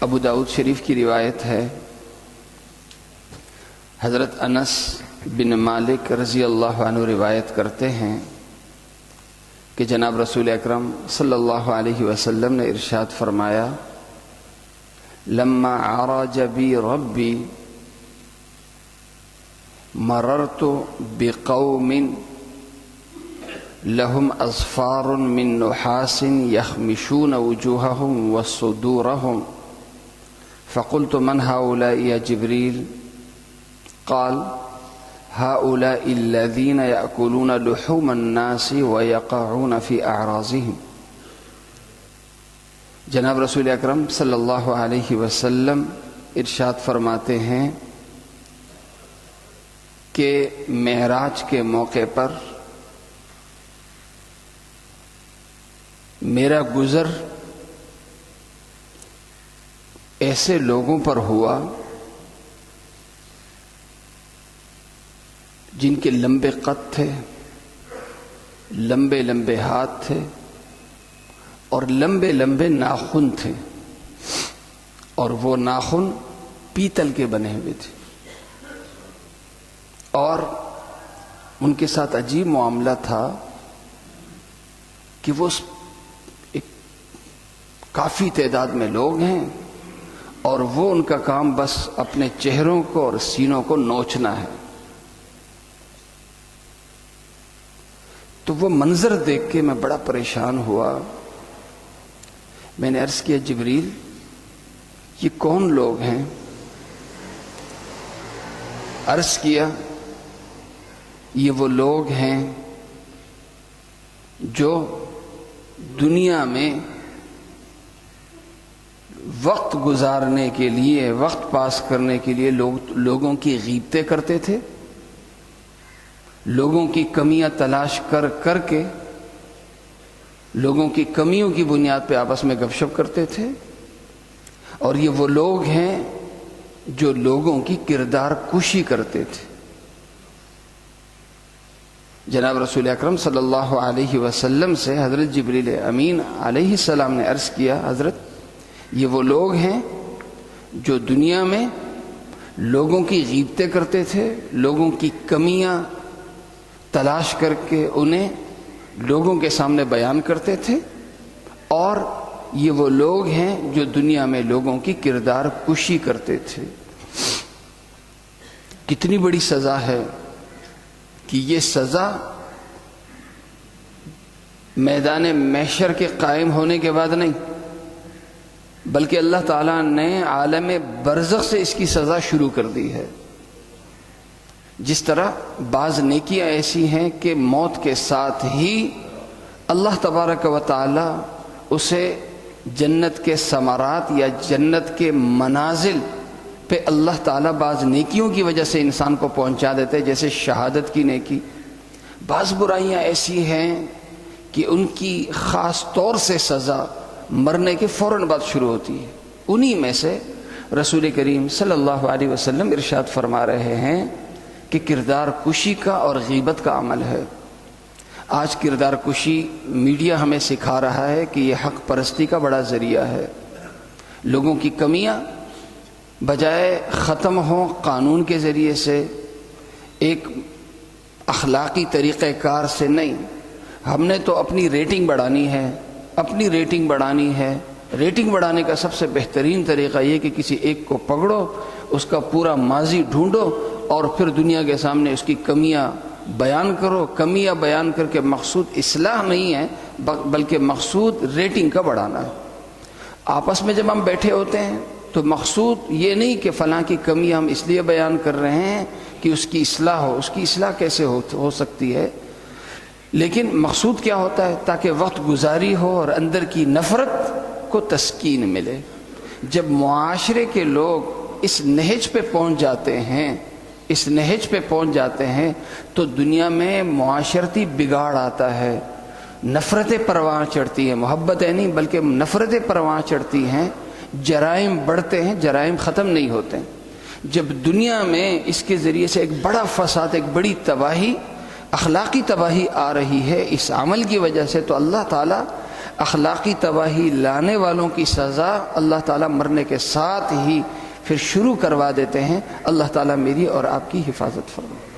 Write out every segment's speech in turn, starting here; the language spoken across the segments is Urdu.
ابو داؤد شریف کی روایت ہے، حضرت انس بن مالک رضی اللہ عنہ روایت کرتے ہیں کہ جناب رسول اکرم صلی اللہ علیہ وسلم نے ارشاد فرمایا، لما عرج بی ربی مررت بقوم لهم اظفار من نحاس يخمشون وجوههم وصدورهم فقلت من هؤلاء يا جبريل؟ قال هؤلاء الذين يأكلون لحوم الناس ويقعون في أعراضهم۔ جناب رسول اکرم صلی اللہ علیہ وسلم ارشاد فرماتے ہیں کہ معراج کے موقع پر میرا گزر ایسے لوگوں پر ہوا جن کے لمبے قد تھے، لمبے لمبے ہاتھ تھے اور لمبے لمبے ناخن تھے، اور وہ ناخن پیتل کے بنے ہوئے تھے، اور ان کے ساتھ عجیب معاملہ تھا کہ وہ کافی تعداد میں لوگ ہیں اور وہ ان کا کام بس اپنے چہروں کو اور سینوں کو نوچنا ہے۔ تو وہ منظر دیکھ کے میں بڑا پریشان ہوا۔ میں نے عرض کیا، جبریل یہ کون لوگ ہیں؟ عرض کیا یہ وہ لوگ ہیں جو دنیا میں وقت گزارنے کے لیے، وقت پاس کرنے کے لیے لوگوں کی غیبتیں کرتے تھے، لوگوں کی کمیاں تلاش کر کے لوگوں کی کمیوں کی بنیاد پہ آپس میں گپ شپ کرتے تھے، اور یہ وہ لوگ ہیں جو لوگوں کی کردار کشی کرتے تھے۔ جناب رسول اکرم صلی اللہ علیہ وسلم سے حضرت جبریل امین علیہ السلام نے عرض کیا، حضرت یہ وہ لوگ ہیں جو دنیا میں لوگوں کی غیبتیں کرتے تھے، لوگوں کی کمیاں تلاش کر کے انہیں لوگوں کے سامنے بیان کرتے تھے، اور یہ وہ لوگ ہیں جو دنیا میں لوگوں کی کردار کشی کرتے تھے۔ کتنی بڑی سزا ہے کہ یہ سزا میدان محشر کے قائم ہونے کے بعد نہیں، بلکہ اللہ تعالیٰ نے عالم برزخ سے اس کی سزا شروع کر دی ہے۔ جس طرح بعض نیکیاں ایسی ہیں کہ موت کے ساتھ ہی اللہ تبارک و تعالی اسے جنت کے ثمرات یا جنت کے منازل پہ اللہ تعالیٰ بعض نیکیوں کی وجہ سے انسان کو پہنچا دیتے ہیں، جیسے شہادت کی نیکی۔ بعض برائیاں ایسی ہیں کہ ان کی خاص طور سے سزا مرنے کے فوراً بعد شروع ہوتی ہے۔ انہی میں سے رسول کریم صلی اللہ علیہ وسلم ارشاد فرما رہے ہیں کہ کردار کشی کا اور غیبت کا عمل ہے۔ آج کردار کشی میڈیا ہمیں سکھا رہا ہے کہ یہ حق پرستی کا بڑا ذریعہ ہے۔ لوگوں کی کمیاں بجائے ختم ہوں قانون کے ذریعے سے، ایک اخلاقی طریقہ کار سے نہیں، ہم نے تو اپنی ریٹنگ بڑھانی ہے، اپنی ریٹنگ بڑھانی ہے۔ ریٹنگ بڑھانے کا سب سے بہترین طریقہ یہ کہ کسی ایک کو پکڑو، اس کا پورا ماضی ڈھونڈو اور پھر دنیا کے سامنے اس کی کمیاں بیان کرو۔ کمیاں بیان کر کے مقصود اصلاح نہیں ہے، بلکہ مقصود ریٹنگ کا بڑھانا ہے۔ آپس میں جب ہم بیٹھے ہوتے ہیں تو مقصود یہ نہیں کہ فلاں کی کمی ہم اس لیے بیان کر رہے ہیں کہ اس کی اصلاح ہو۔ اس کی اصلاح کیسے ہو سکتی ہے؟ لیکن مقصود کیا ہوتا ہے؟ تاکہ وقت گزاری ہو اور اندر کی نفرت کو تسکین ملے۔ جب معاشرے کے لوگ اس نہج پہ پہنچ جاتے ہیں تو دنیا میں معاشرتی بگاڑ آتا ہے، نفرتیں پرواں چڑھتی ہیں، محبتیں نہیں بلکہ نفرتیں پرواں چڑھتی ہیں، جرائم بڑھتے ہیں، جرائم ختم نہیں ہوتے۔ جب دنیا میں اس کے ذریعے سے ایک بڑا فساد، ایک بڑی تباہی، اخلاقی تباہی آ رہی ہے اس عمل کی وجہ سے، تو اللہ تعالیٰ اخلاقی تباہی لانے والوں کی سزا اللہ تعالیٰ مرنے کے ساتھ ہی پھر شروع کروا دیتے ہیں۔ اللہ تعالیٰ میری اور آپ کی حفاظت فرمائے۔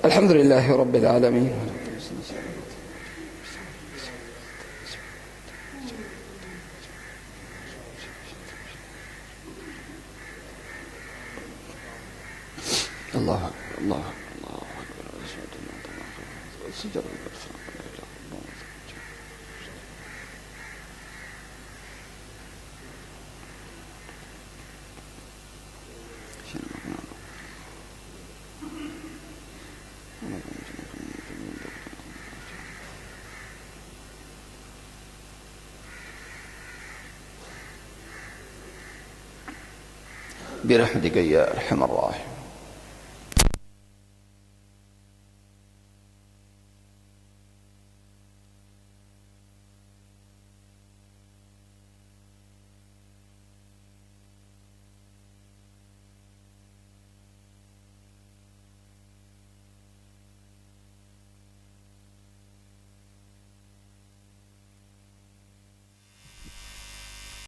الحمدللہ رب العالمین۔ اللہ اللہ برحمتك يا ارحم الراحمين۔